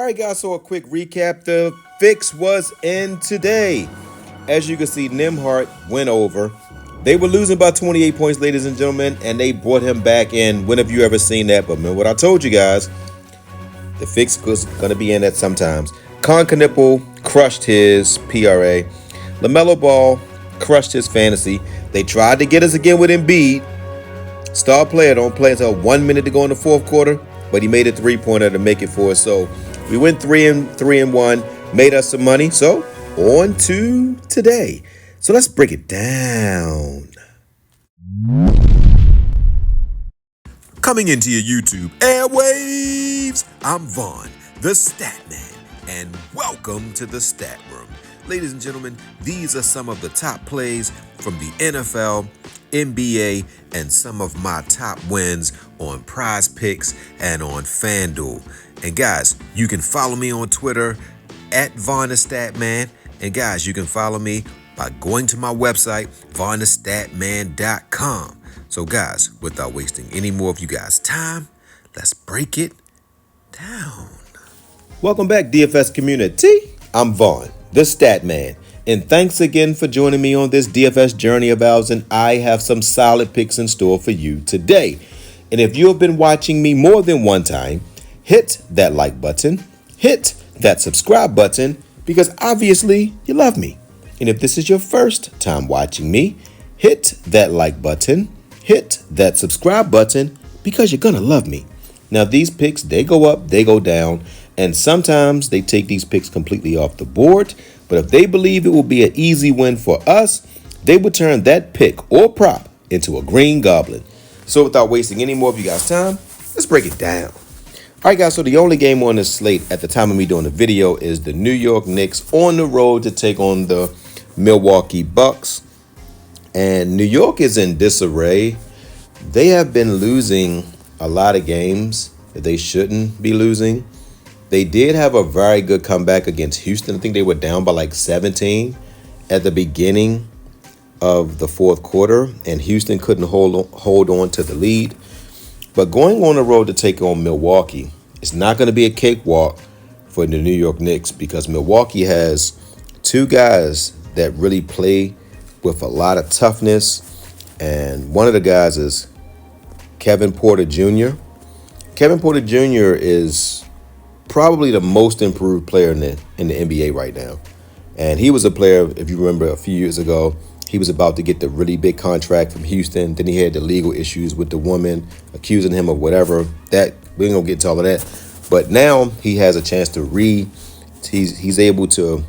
right, guys, so a quick recap. The fix was in today. As you can see, Nimhart went over. They were losing by 28 points, ladies and gentlemen, and they brought him back in. When have you ever seen that? But remember what I told you guys. The fix was going to be in that sometimes. Con Knipple crushed his PRA. LaMelo Ball crushed his fantasy. They tried to get us again with Embiid. Star player don't play until 1 minute to go in the fourth quarter, but he made a three-pointer to make it for us. So we went 3-1, made us some money. So on to today. So let's break it down. Coming into your YouTube airwaves, I'm Vaughn, the Statman, and welcome to the Stat Room. Ladies and gentlemen, these are some of the top plays from the NFL, NBA, and some of my top wins on Prizepicks and on FanDuel. And guys, you can follow me on Twitter at VonnTheStatman. And guys, you can follow me by going to my website, vonnharris.com. So guys, without wasting any more of you guys' time, let's break it down. Welcome back, DFS community. I'm Vaughn, the Statman. And thanks again for joining me on this DFS journey of ours, and I have some solid picks in store for you today. And if you have been watching me more than one time, hit that like button, hit that subscribe button, because obviously you love me. And if this is your first time watching me, hit that like button, hit that subscribe button, because you're gonna love me. Now these picks, they go up, they go down, and sometimes they take these picks completely off the board. But if they believe it will be an easy win for us, they would turn that pick or prop into a green goblin. So without wasting any more of you guys' time, let's break it down. All right, guys, so the only game on this slate at the time of me doing the video is the New York Knicks on the road to take on the Milwaukee Bucks. And New York is in disarray. They have been losing a lot of games that they shouldn't be losing. They did have a very good comeback against Houston. I think they were down by like 17 at the beginning of the fourth quarter, and Houston couldn't hold on to the lead. But going on the road to take on Milwaukee, it's not going to be a cakewalk for the New York Knicks, because Milwaukee has two guys that really play with a lot of toughness, and one of the guys is Kevin Porter Jr. Kevin Porter Jr. is probably the most improved player in the NBA right now. And he was a player, if you remember a few years ago, he was about to get the really big contract from Houston. Then he had the legal issues with the woman accusing him of whatever. That we ain't gonna get into all of that. But now he has a chance to he's able to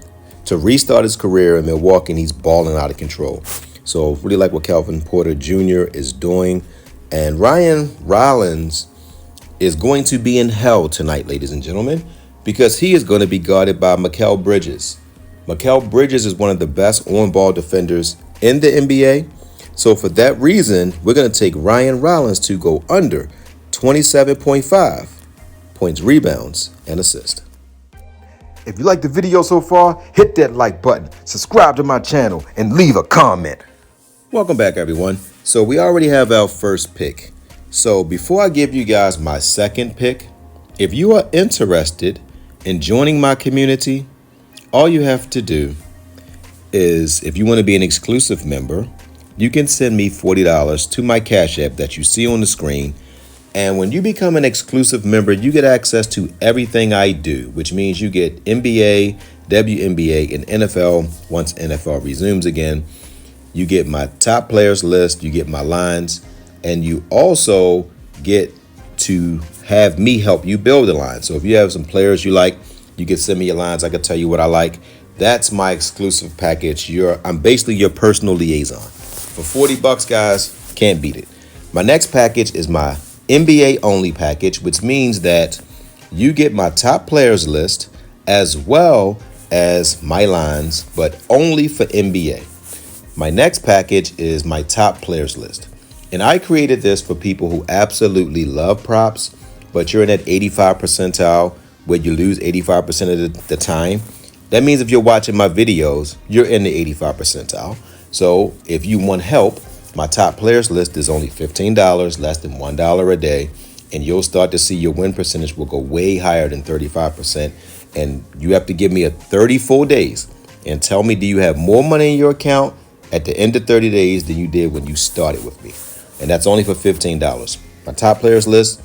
restart his career in Milwaukee, and he's balling out of control. So really like what Kevin Porter Jr. is doing. And Ryan Rollins is going to be in hell tonight, ladies and gentlemen, because he is going to be guarded by Mikal Bridges. Mikal Bridges is one of the best on-ball defenders in the NBA. So for that reason, we're going to take Ryan Rollins to go under 27.5 points, rebounds, and assists. If you like the video so far, hit that like button, subscribe to my channel, and leave a comment. Welcome back, everyone. So we already have our first pick. So before I give you guys my second pick, if you are interested in joining my community, all you have to do is, if you want to be an exclusive member, you can send me $40 to my Cash App that you see on the screen. And when you become an exclusive member, you get access to everything I do, which means you get NBA, WNBA, and NFL once NFL resumes again. You get my top players list, you get my lines, and you also get to have me help you build a line. So if you have some players you like, you can send me your lines. I can tell you what I like. That's my exclusive package. I'm basically your personal liaison. For $40, guys, can't beat it. My next package is my NBA only package, which means that you get my top players list as well as my lines, but only for NBA. My next package is my top players list. And I created this for people who absolutely love props, but you're in that 85 percentile where you lose 85% of the time. That means if you're watching my videos, you're in the 85 percentile. So if you want help, my top players list is only $15, less than $1 a day. and you'll start to see your win percentage will go way higher than 35%. And you have to give me a 30 full days and tell me, do you have more money in your account at the end of 30 days than you did when you started with me? And that's only for $15. My top players list,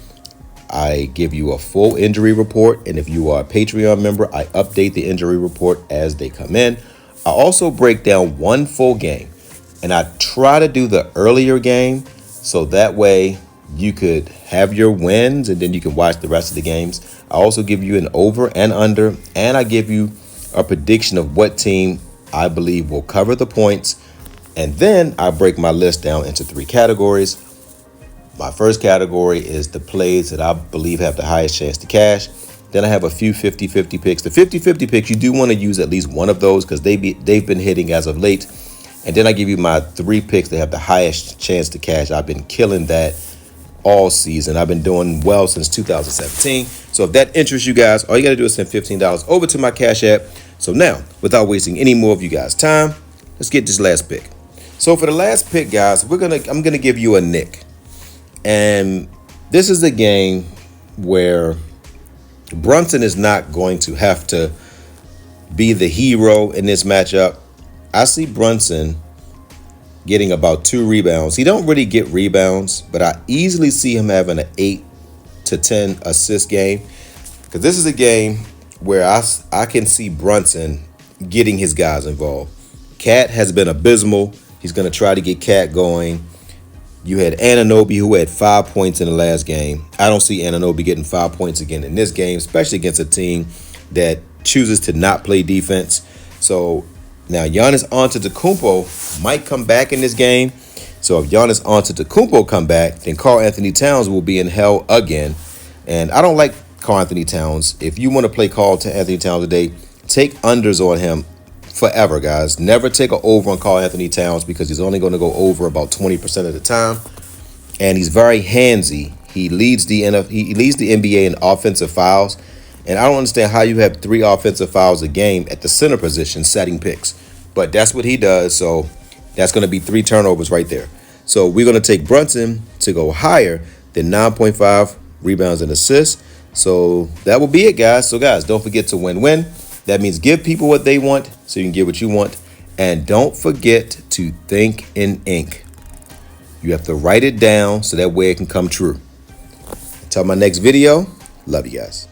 I give you a full injury report. And if you are a Patreon member, I update the injury report as they come in. I also break down one full game, and I try to do the earlier game so that way you could have your wins and then you can watch the rest of the games. I also give you an over and under, and I give you a prediction of what team I believe will cover the points. And then I break my list down into 3 categories. My first category is the plays that I believe have the highest chance to cash. Then I have a few 50-50 picks. The 50-50 picks, you do want to use at least one of those because they've been hitting as of late. And then I give you my 3 picks that have the highest chance to cash. I've been killing that all season. I've been doing well since 2017. So if that interests you guys, all you got to do is send $15 over to my Cash App. So now, without wasting any more of you guys' time, let's get this last pick. So for the last pick, guys, I'm gonna give you a Nick. And this is a game where Brunson is not going to have to be the hero in this matchup. I see Brunson getting about 2 rebounds. He don't really get rebounds, but I easily see him having an 8 to 10 assist game. Because this is a game where I can see Brunson getting his guys involved. Cat has been abysmal. He's going to try to get Cat going. You had Anunoby, who had 5 points in the last game. I don't see Anunoby getting 5 points again in this game, especially against a team that chooses to not play defense. So now Giannis Antetokounmpo might come back in this game. So if Giannis Antetokounmpo come back, then Karl Anthony Towns will be in hell again. And I don't like Karl Anthony Towns. If you want to play Karl Anthony Towns today, take unders on him forever, guys. Never take an over on Karl Anthony Towns because he's only going to go over about 20% of the time. And he's very handsy. He leads the NBA in offensive fouls. And I don't understand how you have 3 offensive fouls a game at the center position setting picks. But that's what he does. So that's going to be 3 turnovers right there. So we're going to take Brunson to go higher than 9.5 rebounds and assists. So that will be it, guys. So, guys, don't forget to win-win. That means give people what they want so you can get what you want. And don't forget to think in ink. You have to write it down so that way it can come true. Until my next video, love you guys.